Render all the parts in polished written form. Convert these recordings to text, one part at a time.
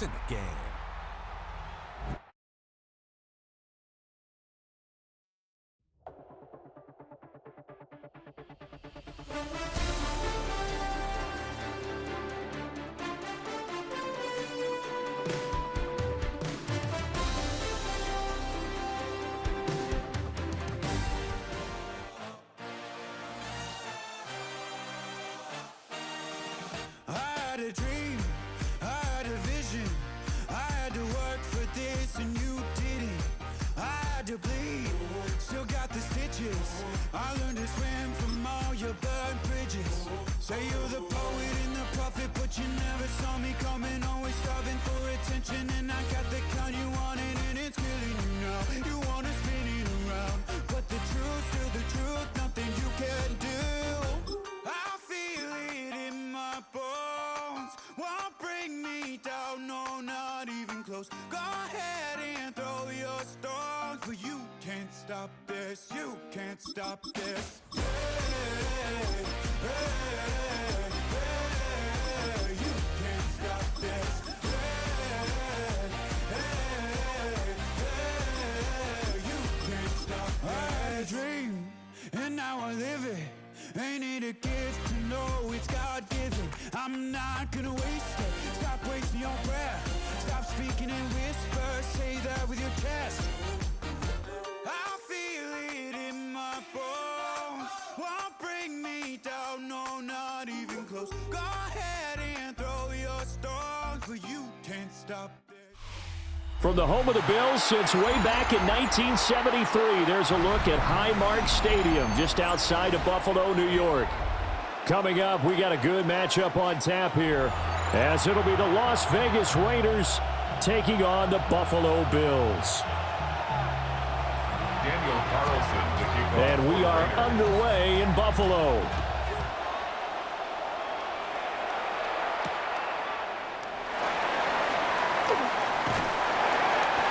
in the game. A dream, I had a vision, I had to work for this and you didn't. I had to bleed, still got the stitches. I learned to swim from all your burned bridges. Say you're the poet and the prophet, but you never saw me coming. Always starving for attention, and I got the kind you wanted, and it's killing you now. You wanna spin it around, but the truth's still the truth, nothing you can do. I feel it in my bones, won't bring me down, no, not even close. Go ahead and throw your stones, but you can't stop this, you can't stop this. Hey, hey, hey, you can't stop this. Hey, hey, hey, you can't stop this. I had a dream, and now I live it. Ain't it a gift to know it's God-given? I'm not gonna waste it. Stop wasting your breath. Stop speaking in whispers. Say that with your chest. I feel it in my bones. Won't bring me down, no, not even close. Go ahead and throw your stones, but you can't stop this. From the home of the Bills since way back in 1973, there's a look at Highmark Stadium just outside of Buffalo, New York. Coming up, we got a good matchup on tap here, as it'll be the Las Vegas Raiders taking on the Buffalo Bills. Daniel Carlson, the kickoff. And we are underway in Buffalo.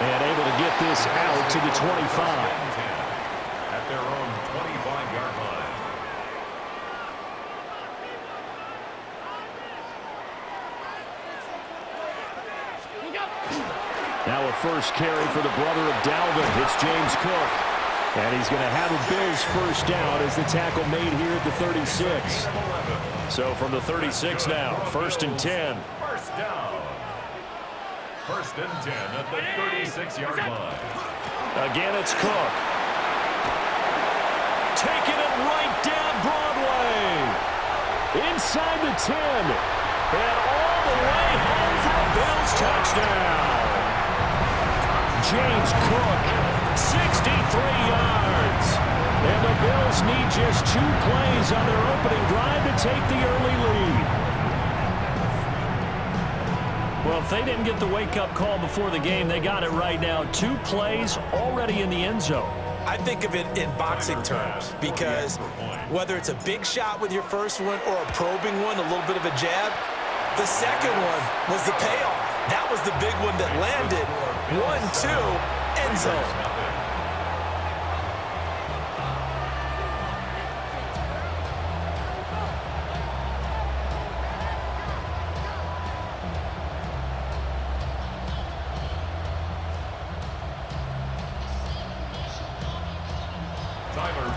And able to get this out to the 25. At their own 25-yard line. Now a first carry for the brother of Dalvin. It's James Cook. And he's going to have a Bills first down as the tackle made here at the 36. So from the 36 now, 1st and 10. First down. 1st and 10 at the 36-yard line. Again, it's Cook. Taking it right down Broadway. Inside the 10. And all the way home for a Bills touchdown. James Cook, 63 yards. And the Bills need just 2 plays on their opening drive to take the early lead. Well, if they didn't get the wake-up call before the game, they got it right now. 2 plays already in the end zone. I think of it in boxing terms, because whether it's a big shot with your first one or a probing one, a little bit of a jab, the second one was the payoff. That was the big one that landed. 1-2, end zone.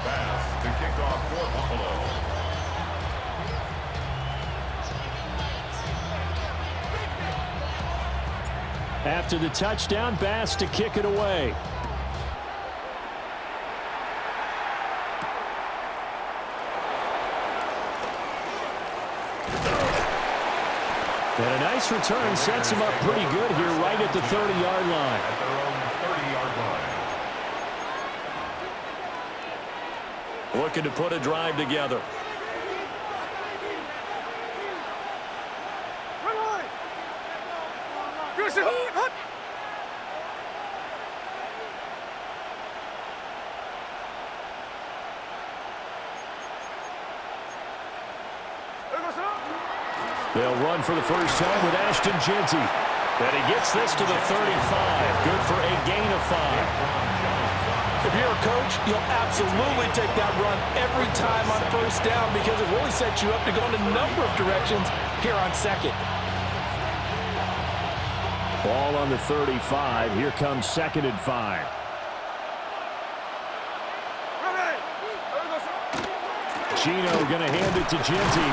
Pass to kick off for Buffalo. After the touchdown, Bass to kick it away. And a nice return sets him up pretty good here right at the 30-yard line. At their own 30-yard line. Looking to put a drive together. They'll run for the first time with Ashton Jeanty. And he gets this to the 35. Good for a gain of 5. If you're a coach, you'll absolutely take that run every time on first down, because it really sets you up to go in a number of directions here on second. Ball on the 35. Here comes 2nd and 5. Gino going to hand it to Genty.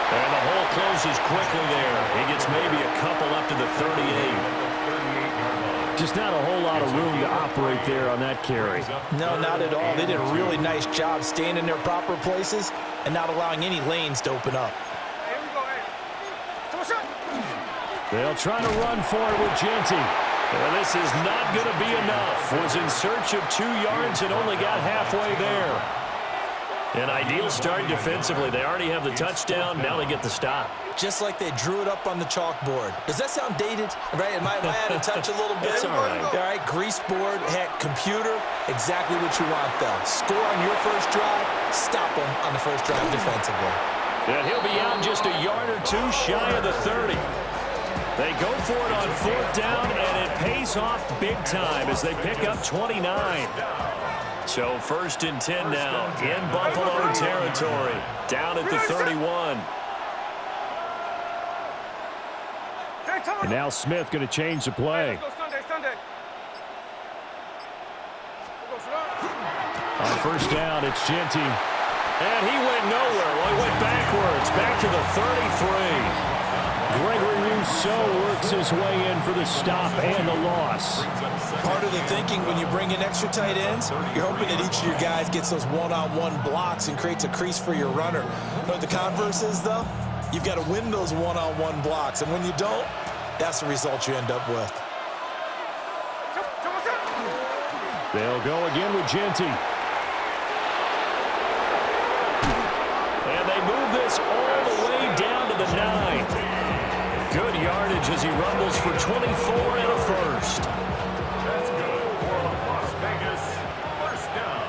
And the hole closes quickly there. He gets maybe a couple up to the 38. Just not a whole lot of room to operate there on that carry. No, not at all. They did a really nice job staying in their proper places and not allowing any lanes to open up. They'll try to run for it with Genty. Well, this is not going to be enough. Was in search of 2 yards and only got halfway there. An ideal start defensively. They already have the touchdown. Now they get the stop. Just like they drew it up on the chalkboard. Does that sound dated? Right? Am I out of touch a little bit? It's all right. All right, grease board, heck, computer, exactly what you want, though. Score on your first drive, stop them on the first drive defensively. And he'll be out just a yard or two shy of the 30. They go for it on 4th down, and it pays off big time as they pick up 29. So 1st and 10 now in Buffalo territory, down at the 31. And now Smith going to change the play. On 1st down, it's Genty. And he went nowhere. Well, he went backwards, back to the 33. Gregory Rousseau works his way in for the stop and the loss. Part of the thinking when you bring in extra tight ends, you're hoping that each of your guys gets those one-on-one blocks and creates a crease for your runner. You know what the converse is, though? You've got to win those one-on-one blocks, and when you don't, that's the result you end up with. They'll go again with Genty. And they move this all the way down to the 9. Good yardage as he rumbles for 24 and a first. That's good for Las Vegas. First down.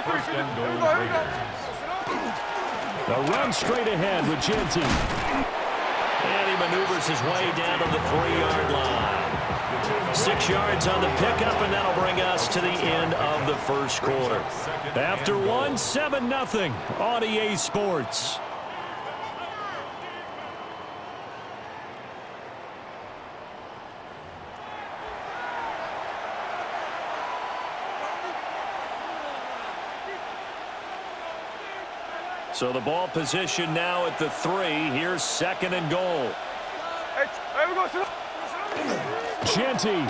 First and goal Raiders. The run straight ahead with Genty. And he maneuvers his way down to the 3-yard line. 6 yards on the pickup, and that'll bring us to the end of the first quarter. After 1, 7-0 on EA Sports. So the ball position now at the 3. Here's 2nd and goal. Genty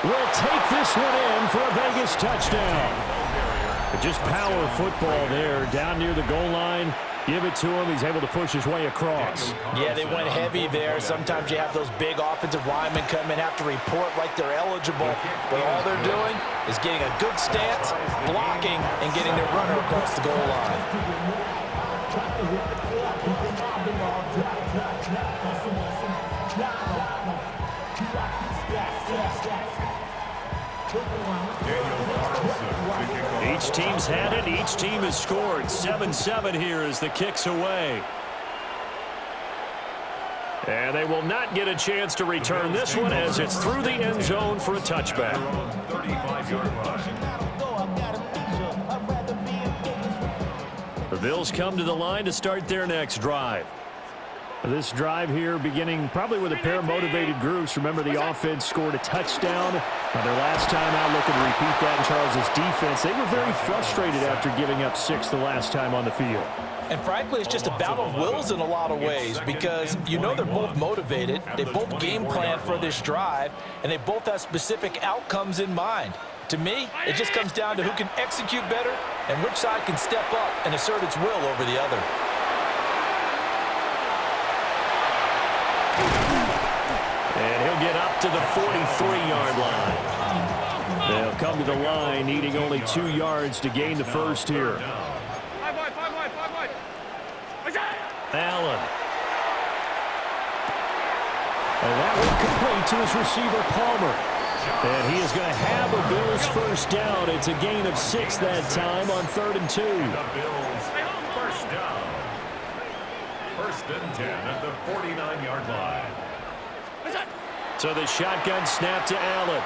will take this one in for a Vegas touchdown. Just power football there down near the goal line. Give it to him. He's able to push his way across. Yeah, they went heavy there. Sometimes you have those big offensive linemen come in, have to report like they're eligible. But all they're doing is getting a good stance, blocking, and getting their runner across the goal line. Each team's had it. Each team has scored. 7-7 here as the kick's away. And they will not get a chance to return this one as it's through the end zone for a touchback. 35-yard line. The Bills come to the line to start their next drive. This drive here beginning probably with a pair of motivated groups. Remember, the offense scored a touchdown. Their last time out, looking to repeat that in Charles' defense. They were very frustrated after giving up 6 the last time on the field. And frankly, it's just a battle of wills in a lot of ways because you know they're both motivated. They both game plan for this drive, and they both have specific outcomes in mind. To me, it just comes down to who can execute better and which side can step up and assert its will over the other. And he'll get up to the 43-yard line. They'll come to the line needing only 2 yards to gain the first here. Allen. And that one complete to his receiver, Palmer. And he is going to have a Bills first down. It's a gain of 6 that time on 3rd and 2. The Bills first down. 1st and 10 at the 49-yard line. So the shotgun snap to Allen.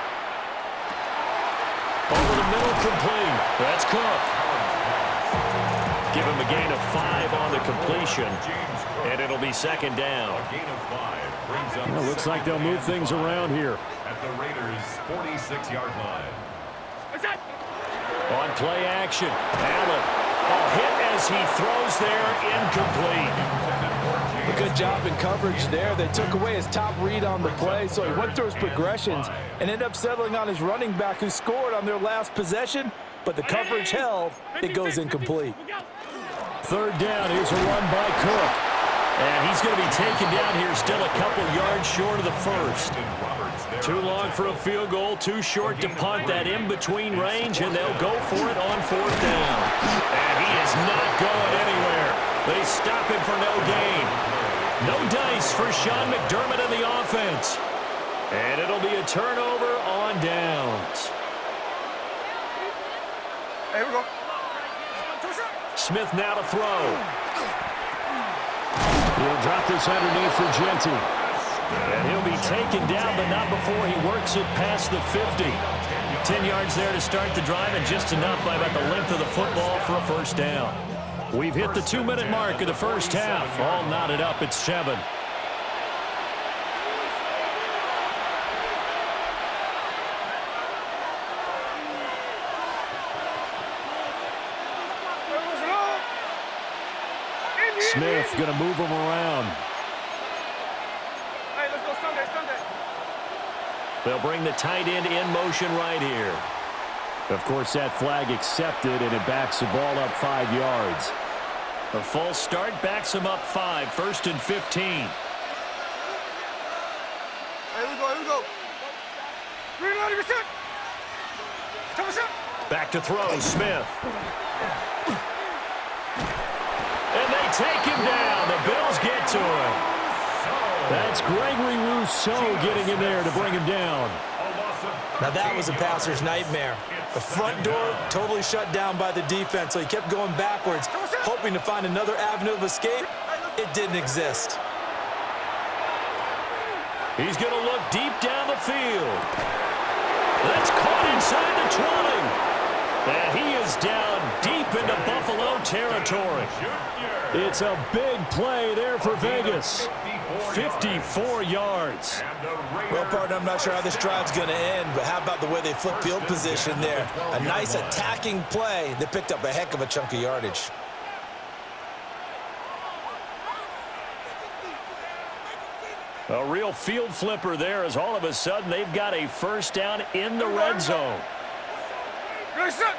Over the middle, complete. That's Cook. give him a gain of 5 on the completion, and it'll be second down. Well, looks like they'll move things around here. At the Raiders' 46-yard line. On play action, Allen. Hit as he throws there, incomplete. A good job in coverage there. They took away his top read on the play, so he went through his progressions and ended up settling on his running back who scored on their last possession, but the coverage held. It goes incomplete. Third down, here's a run by Cook. And he's going to be taken down here, still a couple yards short of the first. Too long for a field goal, too short to punt that in-between range, and they'll go for it on fourth down. And he is not going anywhere. They stop him for no gain. No dice for Sean McDermott in the offense. And it'll be a turnover on downs. Hey, here we go. Smith now to throw. He'll drop this underneath for Genty. And he'll be taken down, but not before he works it past the 50. 10 yards there to start the drive, and just enough by about the length of the football for a first down. We've hit the 2-minute mark of the first half. All knotted up at 7. Smith going to move him around. Hey, let's go Sunday. They'll bring the tight end in motion right here. Of course, that flag accepted, and it backs the ball up 5 yards. A false start backs him up 5, 1st and 15. Hey, here we go. Green light, reset. Back to throw, Smith. And they take him down. The Bills get to him. That's Gregory Rousseau getting in there to bring him down. Now that was a passer's nightmare. The front door totally shut down by the defense, so he kept going backwards, hoping to find another avenue of escape. It didn't exist. He's going to look deep down the field. That's caught inside the 20. And he is down deep into Buffalo territory. It's a big play there for Vegas. 54 yards. Well, partner, I'm not sure how this drive's going to end, but how about the way they flip field position there? A nice attacking play that picked up a heck of a chunk of yardage. A real field flipper there, as all of a sudden they've got a first down in the red zone. Reset.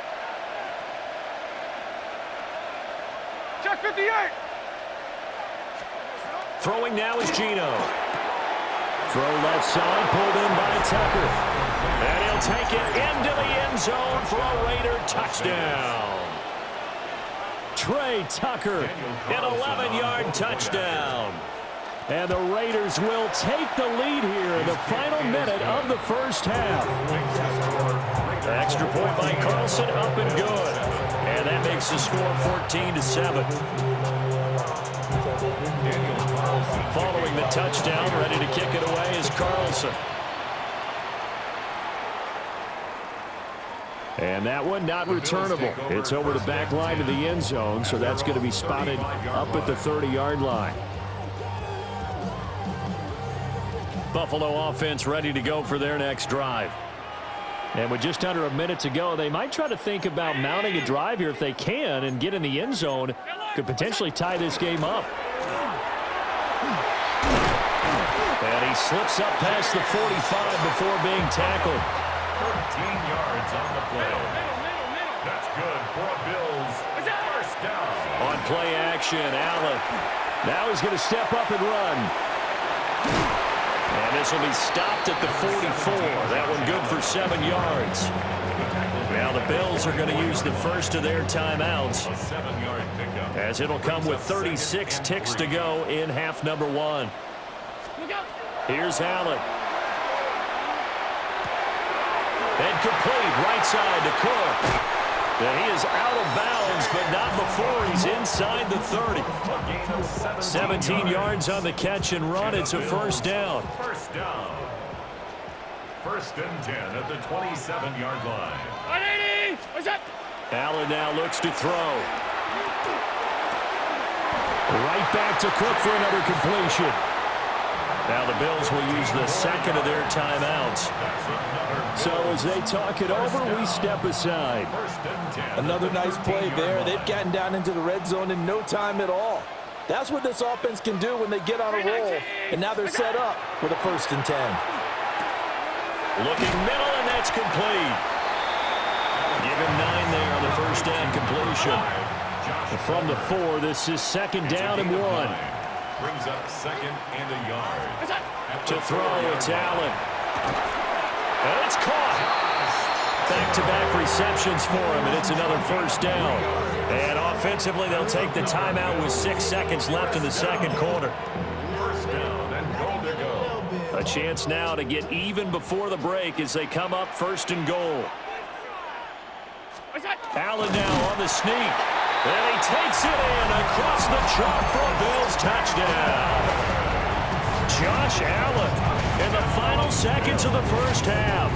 Check 58. Throwing now is Geno. Throw left side, pulled in by Tucker. And he'll take it into the end zone for a Raider touchdown. Trey Tucker, an 11-yard touchdown. And the Raiders will take the lead here in the final minute of the first half. Extra point by Carlson, up and good. And that makes the score 14-7. Following the touchdown, ready to kick it away is Carlson. And that one not returnable. It's over the back line of the end zone, so that's going to be spotted up at the 30-yard line. Buffalo offense ready to go for their next drive. And with just under a minute to go, they might try to think about mounting a drive here if they can and get in the end zone. Could potentially tie this game up. And he slips up past the 45 before being tackled. 13 yards on the play. That's good for a Bills first down. On play action, Allen. Now he's going to step up and run. And this will be stopped at the 44. That one good for 7 yards. Now the Bills are going to use the first of their timeouts, as it'll come with 36 ticks to go in half number 1. Here's Allen. And complete right side to Cook. And he is out of bounds, but not before he's inside the 30. 17 yards on the catch and run. It's a first down. First down. 1st and 10 at the 27-yard line. 180. What's that? Allen now looks to throw. Right back to Cook for another completion. Now the Bills will use the second of their timeouts. So as they talk it over, we step aside. Another nice play there. They've gotten down into the red zone in no time at all. That's what this offense can do when they get on a roll. And now they're set up with a 1st and 10. Looking middle, and that's complete. Give him 9 there on the first down completion. From the 4, this is 2nd down and 1. Brings up 2nd and a yard. To throw, it's Allen. And it's caught. Back-to-back receptions for him, and it's another 1st down. And offensively, they'll take the timeout with 6 seconds left in the second quarter. 1st down and goal to go. A chance now to get even before the break as they come up 1st and goal. Allen now on the sneak. And he takes it in across the chalk for a Bills touchdown. Josh Allen in the final seconds of the first half.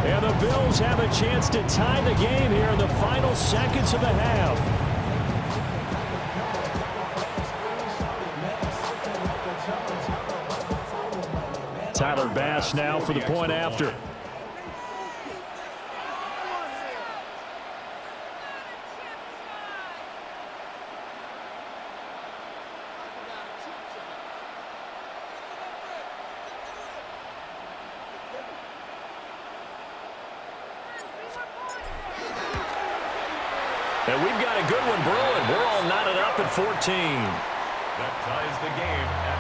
And the Bills have a chance to tie the game here in the final seconds of the half. Tyler Bass now for the point after. And we've got a good one brewing. We're all knotted up at 14. That ties the game at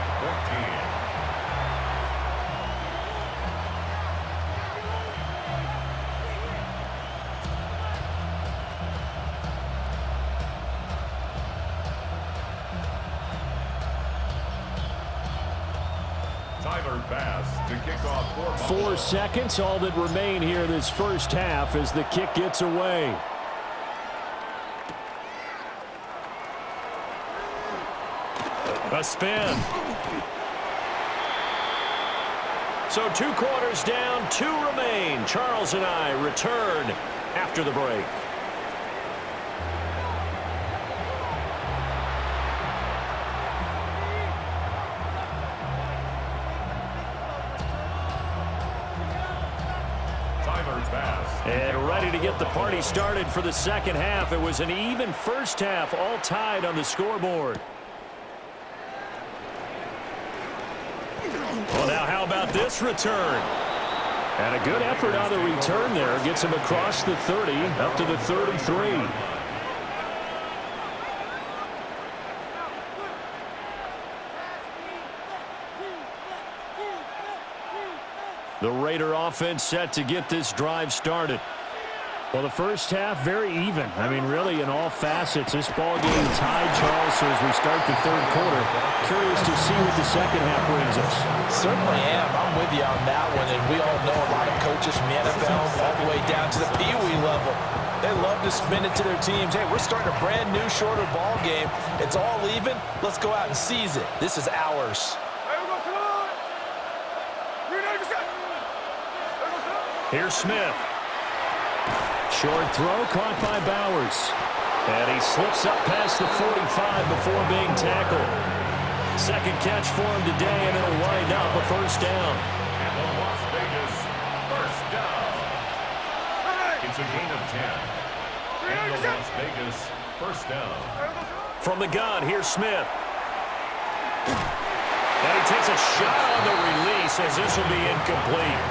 14. Tyler Bass to kick off 4 seconds, all that remain here this first half as the kick gets away. A spin. So 2 quarters down, 2 remain. Charles and I return after the break. And ready to get the party started for the second half. It was an even first half, all tied on the scoreboard. Well, now how about this return? And a good effort on the return there. Gets him across the 30, up to the 33. The Raider offense set to get this drive started. Well, the first half, very even. I mean, really, in all facets, this ball game tied, Charles, so as we start the third quarter. Curious to see what the second half brings us. Certainly am. I'm with you on that one, and we all know a lot of coaches from the NFL all the way down to the Pee Wee level. They love to spin it to their teams. Hey, we're starting a brand new, shorter ball game. It's all even. Let's go out and seize it. This is ours. Here's Smith. Short throw caught by Bowers. And he slips up past the 45 before being tackled. Second catch for him today, and it'll wind up a first down. And the Las Vegas first down. It's a gain of 10. And the Las Vegas first down. From the gun, here's Smith. And he takes a shot on the release as this will be incomplete.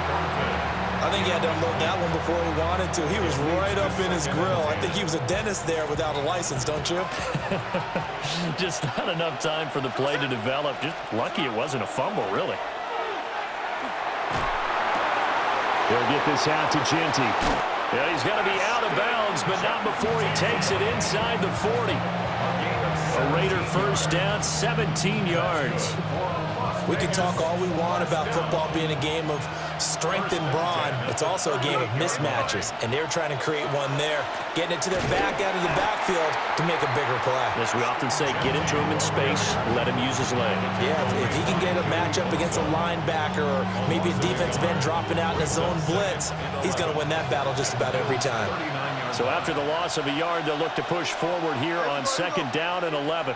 I think he had to unload that one before he wanted to. He was right up in his grill. I think he was a dentist there without a license, don't you? Just not enough time for the play to develop. Just lucky it wasn't a fumble, really. They'll get this out to Genty. Yeah, he's got to be out of bounds, but not before he takes it inside the 40. A Raider first down, 17 yards. We can talk all we want about football being a game of strength and brawn. It's also a game of mismatches, and they're trying to create one there, getting it to their back out of the backfield to make a bigger play. As we often say, get into him in space, let him use his leg. Yeah, if he can get a matchup against a linebacker or maybe a defensive end dropping out in a zone blitz, he's going to win that battle just about every time. So after the loss of a yard, they'll look to push forward here on second down and 11.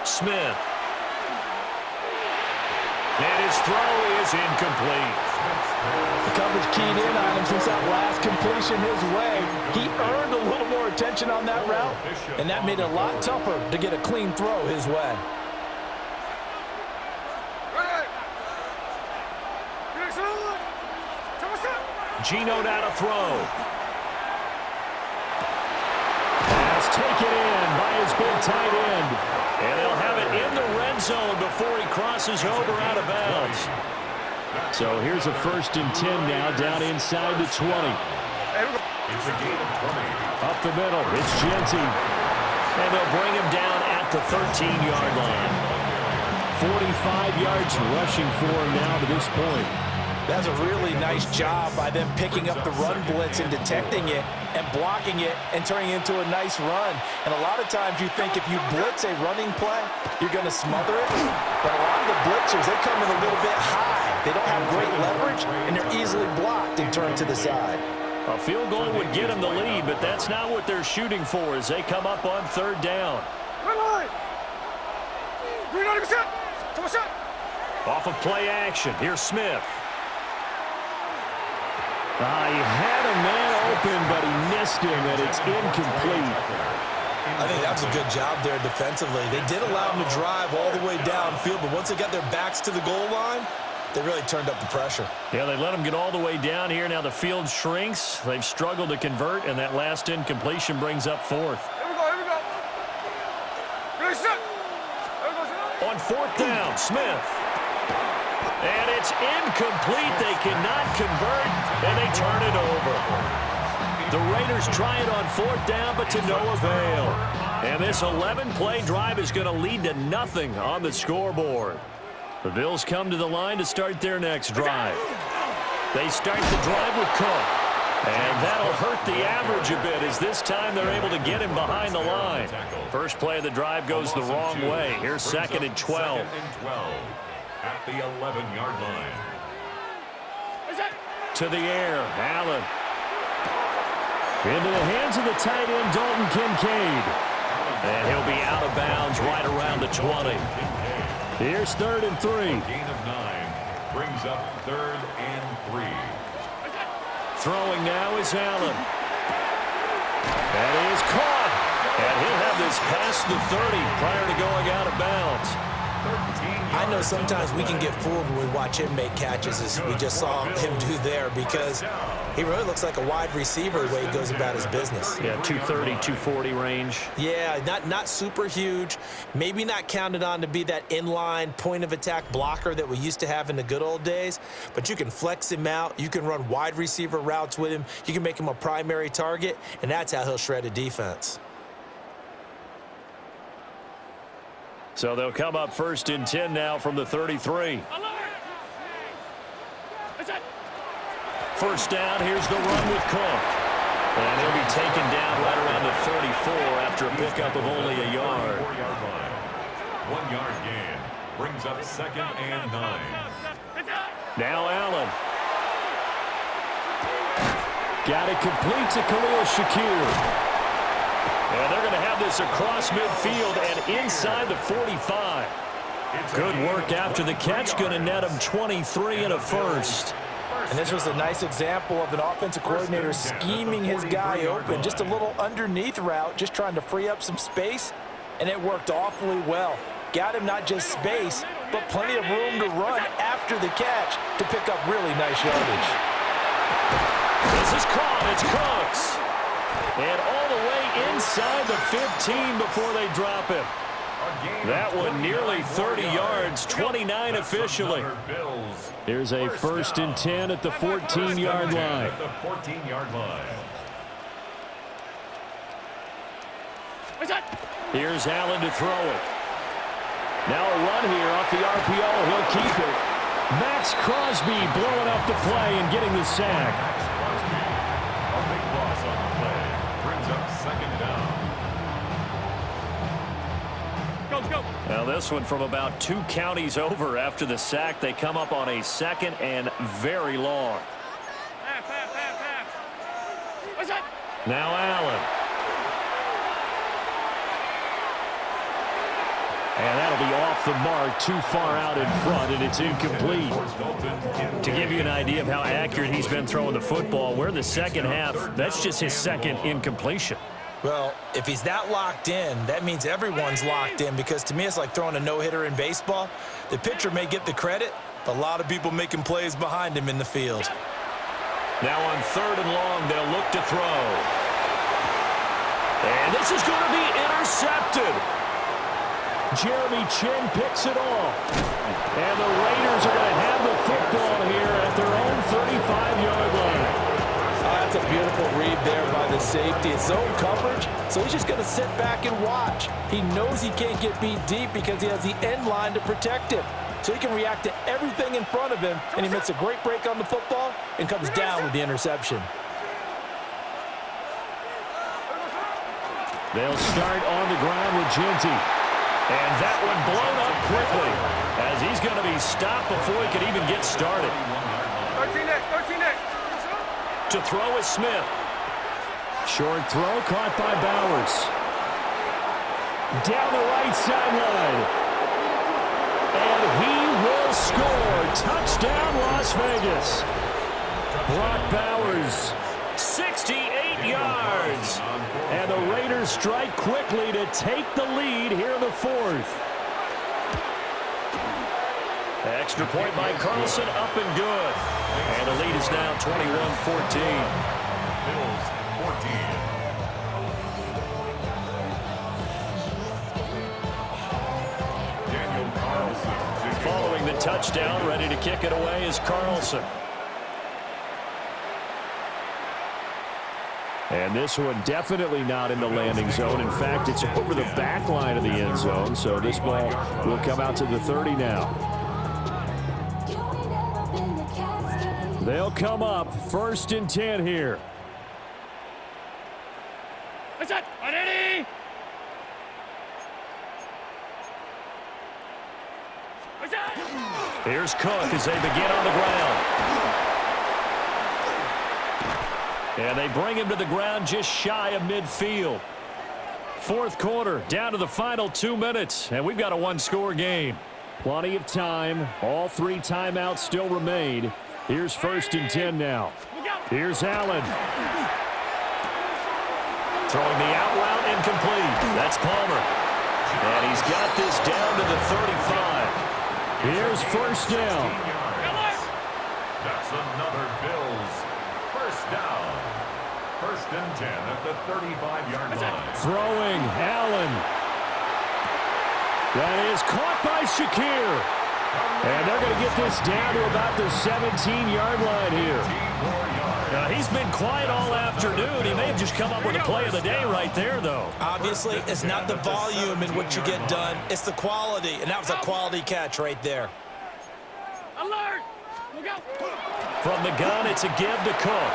Smith. And his throw is incomplete. The coverage keyed in on him since that last completion his way. He earned a little more attention on that route, and that made it a lot tougher to get a clean throw his way. Geno now to throw. Pass taken in by his big tight end. And they'll have it in the red zone before he crosses over out of bounds. So here's a 1st and 10 now down inside the 20. It's a gain of 20. Up the middle, it's Genty. And they'll bring him down at the 13-yard line. 45 yards rushing for him now to this point. That's a really nice job by them picking up the run blitz and detecting it and blocking it and turning it into a nice run. And a lot of times you think if you blitz a running play, you're going to smother it. But a lot of the blitzers, they come in a little bit high. They don't have great leverage, and they're easily blocked and turned to the side. A field goal would get them the lead, but that's not what they're shooting for as they come up on 3rd down. Off of play action, here's Smith. He had a man open, but he missed him, and it's incomplete. I think that was a good job there defensively. They did allow him to drive all the way downfield, but once they got their backs to the goal line, they really turned up the pressure. Yeah, they let him get all the way down here. Now the field shrinks. They've struggled to convert, and that last incompletion brings up 4th. On 4th down, Smith. And it's incomplete. They cannot convert, and they turn it over. The Raiders try it on 4th down, but to no avail. And this 11-play drive is going to lead to nothing on the scoreboard. The Bills come to the line to start their next drive. They start the drive with Cook. And that'll hurt the average a bit as this time they're able to get him behind the line. First play of the drive goes the wrong way. Here's 2nd and 12. At the 11-yard line. To the air, Allen. Into the hands of the tight end, Dalton Kincaid. And he'll be out of bounds right around the 20. Here's 3rd and 3. Gain of 9 brings up 3rd and 3. Throwing now is Allen. And he is caught. And he'll have this past the 30 prior to going out of bounds. I know sometimes we can get fooled when we watch him make catches, as we just saw him do there, because he really looks like a wide receiver the way he goes about his business. Yeah, 230, 240 range. Yeah, not super huge. Maybe not counted on to be that inline point-of-attack blocker that we used to have in the good old days, but you can flex him out. You can run wide receiver routes with him. You can make him a primary target, and that's how he'll shred a defense. So they'll come up 1st and 10 now from the 33. First down, here's the run with Cook. And he'll be taken down right around the 34 after a pickup of only a yard. 1 yard gain brings up 2nd and 9. Now Allen. Got it complete to Khalil Shakir. And they're going to have this across midfield and inside the 45. Good work after the catch. Going to net him 23 and a first. And this was a nice example of an offensive coordinator scheming his guy open. Just a little underneath route, just trying to free up some space. And it worked awfully well. Got him not just space, but plenty of room to run after the catch to pick up really nice yardage. This is caught. It's Cooks. And all the way inside the 15 before they drop him. That one nearly 30 yards, 29 officially. Here's a 1st and 10 at the 14-yard line. Here's Allen to throw it. Now a run here off the RPO. He'll keep it. Max Crosby blowing up the play and getting the sack. Now this one from about 2 counties over after the sack. They come up on a 2nd and very long. Now Allen. And that'll be off the mark, too far out in front, and it's incomplete. To give you an idea of how accurate he's been throwing the football, we're in the second half. That's just his second incompletion. Well, if he's that locked in, that means everyone's locked in, because to me it's like throwing a no-hitter in baseball. The pitcher may get the credit, but a lot of people making plays behind him in the field. Now on 3rd and long, they'll look to throw. And this is going to be intercepted. Jeremy Chin picks it off. And the Raiders are going to have the football here at their own 35-yard line. That's a beautiful read there by the safety. It's zone coverage, so he's just going to sit back and watch. He knows he can't get beat deep because he has the end line to protect him. So he can react to everything in front of him, and he makes a great break on the football and comes down with the interception. They'll start on the ground with Genty. And that one blown up quickly as he's going to be stopped before he could even get started. 13 next. To throw is Smith. Short throw caught by Bowers. Down the right sideline. And he will score. Touchdown, Las Vegas. Brock Bowers, 68 yards. And the Raiders strike quickly to take the lead here in the 4th. Extra point by Carlson, up and good. And the lead is now 21-14. Bills 14. Daniel Carlson. Following the touchdown, ready to kick it away is Carlson. And this one definitely not in the landing zone. In fact, it's over the back line of the end zone. So this ball will come out to the 30 now. They'll come up 1st and 10 here. Here's Cook as they begin on the ground. And they bring him to the ground just shy of midfield. 4th quarter, down to the final 2 minutes, and we've got a one-score game. Plenty of time. All 3 timeouts still remain. Here's 1st and 10 now. Here's Allen. Throwing the out route incomplete. That's Palmer. And he's got this down to the 35. Here's 1st down. That's another Bills first down. 1st and 10 at the 35-yard line. Throwing, Allen. That is caught by Shakir. And they're going to get this down to about the 17-yard line here. He's been quiet all afternoon. He may have just come up with a play of the day right there, though. Obviously, it's not the volume in what you get done. It's the quality, and that was a quality catch right there. Alert! From the gun, it's a give to Cook.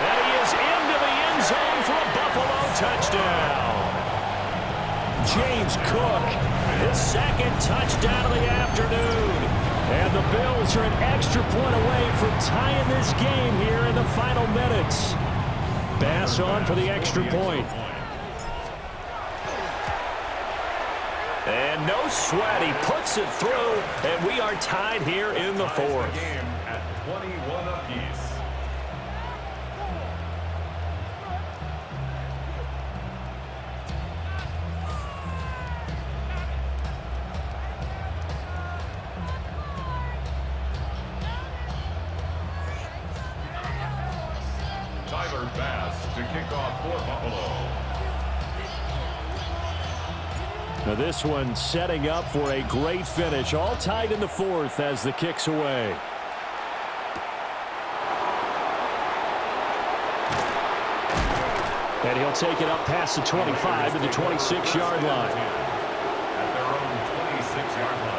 And he is into the end zone for a Buffalo touchdown. James Cook, his 2nd touchdown of the afternoon. And the Bills are an extra point away from tying this game here in the final minutes. Bass on for the extra point. And no sweat, he puts it through, and we are tied here in the 4th. Game at 21 apiece. To kick off for Buffalo. Now this one setting up for a great finish. All tied in the 4th as the kick's away. And he'll take it up past the 25 to the 26-yard line. At their own 26-yard line.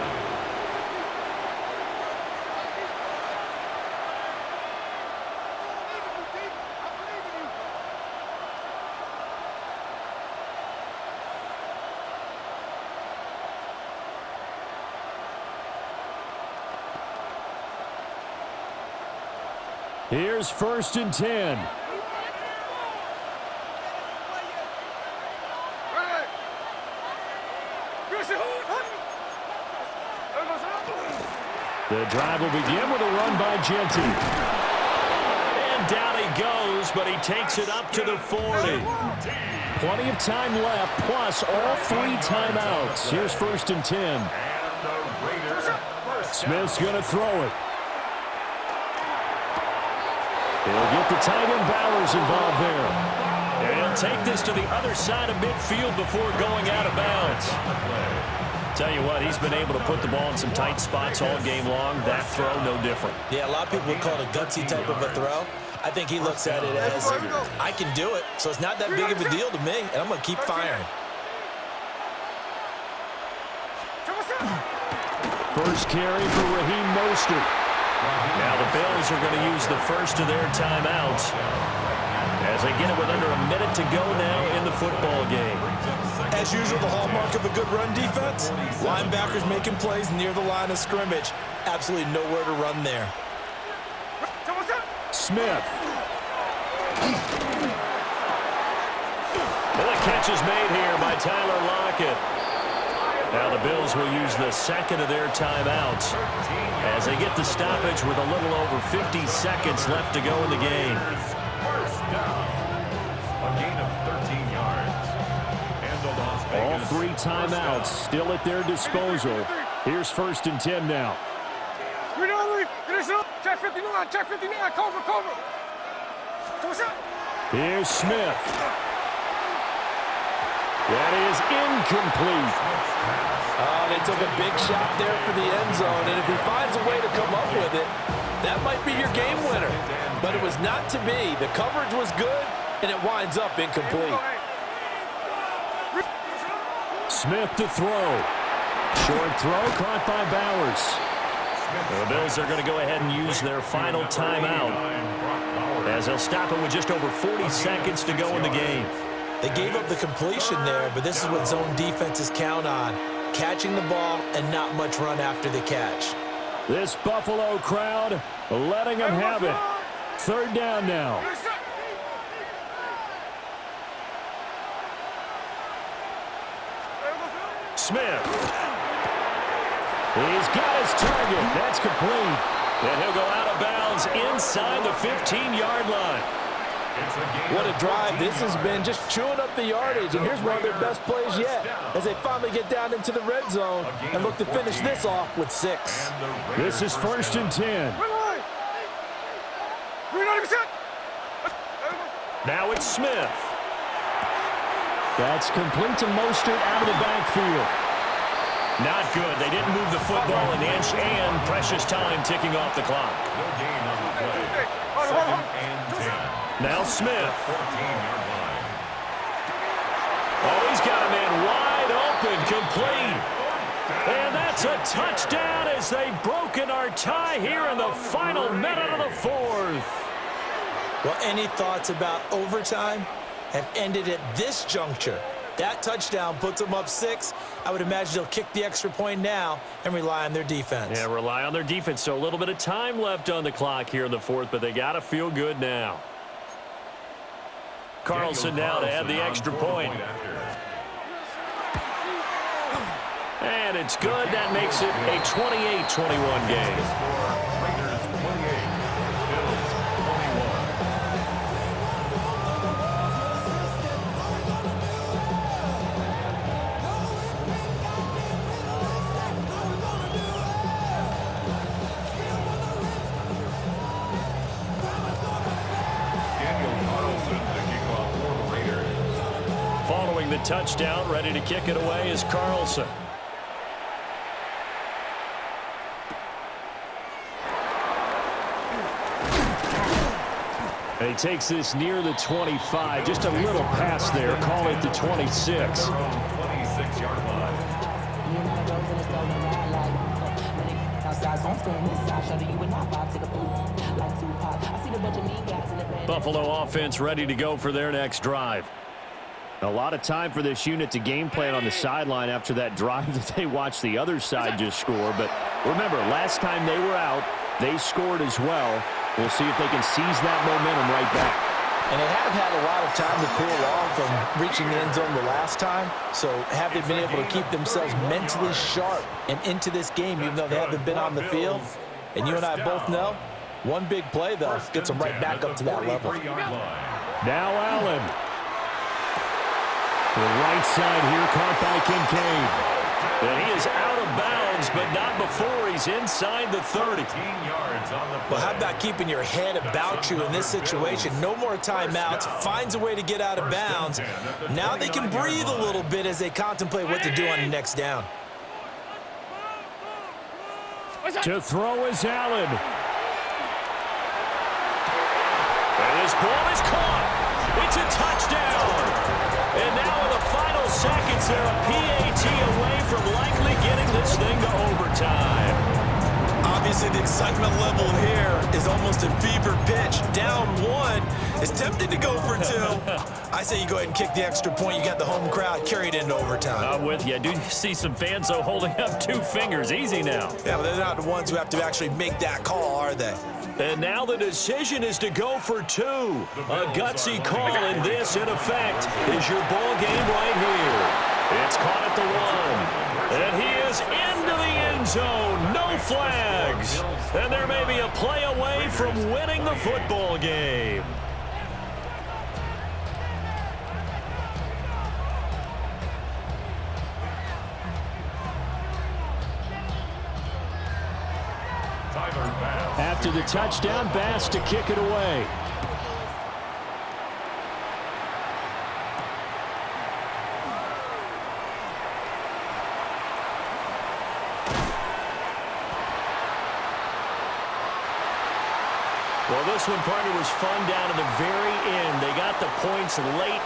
Here's 1st and 10. The drive will begin with a run by Genty. And down he goes, but he takes it up to the 40. Plenty of time left, plus all 3 timeouts. Here's 1st and 10. Smith's going to throw it. He'll get the tight end Bowers involved there. And he'll take this to the other side of midfield before going out of bounds. Tell you what, he's been able to put the ball in some tight spots all game long. That throw, no different. Yeah, a lot of people would call it a gutsy type of a throw. I think he looks at it as, I can do it, so it's not that big of a deal to me, and I'm going to keep firing. First carry for Raheem Mostert. Now the Bills are going to use the first of their timeouts as they get it with under a minute to go now in the football game. As usual, the hallmark of a good run defense, linebackers making plays near the line of scrimmage. Absolutely nowhere to run there. Smith. And the catch is made here by Tyler Lockett. Now the Bills will use the second of their timeouts as they get the stoppage with a little over 50 seconds left to go in the game. First down. A gain of 13 yards. And the Las Vegas All 3 timeouts still at their disposal. Here's 1st and 10 now. Check 59, check 59, cover. Here's Smith. That is incomplete. Oh, they took a big shot there for the end zone, and if he finds a way to come up with it, that might be your game winner. But it was not to be. The coverage was good, and it winds up incomplete. Smith to throw. Short throw caught by Bowers. The Bills are going to go ahead and use their final timeout as they'll stop it with just over 40 seconds to go in the game. They gave up the completion there, but this is what zone defenses count on, catching the ball and not much run after the catch. This Buffalo crowd letting them have it. 3rd down now. Smith. He's got his target. That's complete. And he'll go out of bounds inside the 15-yard line. What a drive this has been, just chewing up the yardage. And here's one of their best plays yet as they finally get down into the red zone and look to finish this off with 6. This is 1st and 10. Now it's Smith. That's complete to Mostert out of the backfield. Not good. They didn't move the football an inch, and precious time ticking off the clock. No gain on the play. 2nd and 10. Now Smith. 14-yard line. Oh, he's got a man wide open, complete. And that's a touchdown as they've broken our tie here in the final minute of the 4th. Well, any thoughts about overtime have ended at this juncture. That touchdown puts them up 6. I would imagine they'll kick the extra point now and rely on their defense. Yeah, rely on their defense. So a little bit of time left on the clock here in the 4th, but they got to feel good now. Carlson now to add the extra point. And it's good. That makes it a 28-21 game. Following the touchdown, ready to kick it away is Carlson. And he takes this near the 25. Just a little pass there. Call it the 26. 26-yard line. Buffalo offense ready to go for their next drive. A lot of time for this unit to game plan on the sideline after that drive that they watched the other side just score. But remember, last time they were out, they scored as well. We'll see if they can seize that momentum right back. And they have had a lot of time to cool off from reaching the end zone the last time. So have they been able to keep themselves mentally sharp and into this game, even though they haven't been on the field? And you and I both know, one big play, though, gets them right back up to that level. Now Allen. The right side here caught by Kincaid. And he is out of bounds, but not before he's inside the 30. Well, how about keeping your head about you in this situation? No more timeouts. Finds a way to get out of bounds. Now they can breathe a little bit as they contemplate what to do on the next down. To throw is Allen. And this ball is caught. It's a touchdown. And now in the final seconds, they're a PAT away from likely getting this thing to overtime. Obviously, the excitement level here is almost a fever pitch. Down one. It's tempting to go for two. I say you go ahead and kick the extra point. You got the home crowd carried into overtime. I'm with you. I do see some fans, though, holding up 2 fingers. Easy now. Yeah, but they're not the ones who have to actually make that call, are they? And now the decision is to go for 2. A gutsy call, and this, in effect, is your ball game right here. It's caught at the 1. And he is into the end zone. No flags. And there may be a play away from winning the football game. After the touchdown, Bass to kick it away. Well, this one, partner, was fun down to the very end. They got the points late